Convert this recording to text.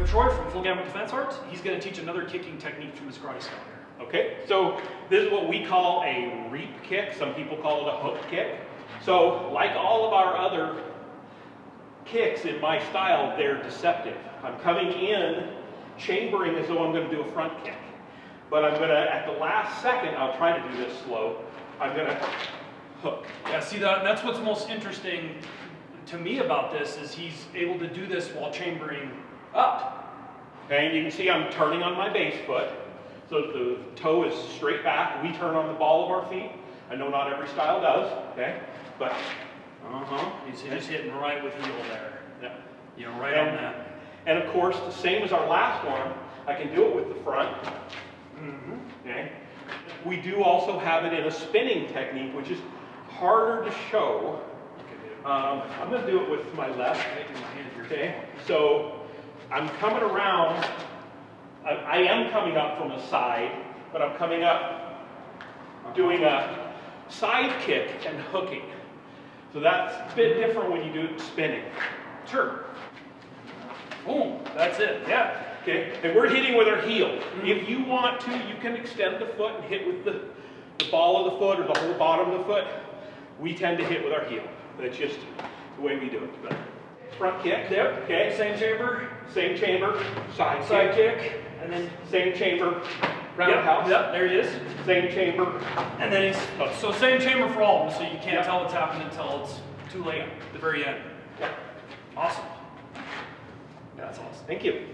Troy from Full Gamut Defense Arts. He's going to teach another kicking technique from his karate style here. Okay, so this is what we call a reap kick. Some people call it a hook kick. So like all of our other kicks in my style, they're deceptive. I'm coming in, chambering as though I'm going to do a front kick. But I'm going to, at the last second, I'll try to do this slow, I'm going to hook. Yeah, see, that's what's most interesting to me about this is he's able to do this while chambering up. Okay, and you can see I'm turning on my base foot. So the toe is straight back. We turn on the ball of our feet. I know not every style does, okay? But, He's just hitting right with heel there. yeah. Yeah, right on that. And of course, the same as our last one, I can do it with the front. Okay. We do also have it in a spinning technique, which is harder to show. I'm going to do it with my left. Okay. So I'm coming around. I am coming up from the side, but I'm coming up doing a side kick and hooking. So that's a bit different when you do it spinning. Sure. Boom. That's it. Yeah. Okay, and we're hitting with our heel. If you want to, you can extend the foot and hit with the ball of the foot or the whole bottom of the foot. We tend to hit with our heel. That's just the way we do it. But front kick. Yep. Okay. Same chamber. Same chamber. Side kick. And then same chamber. Roundhouse. Yep. There he is. Same chamber. And then he's so same chamber for all of them. So you can't tell what's happening until it's too late at the very end. Yep. Awesome. Yeah, that's awesome. Thank you.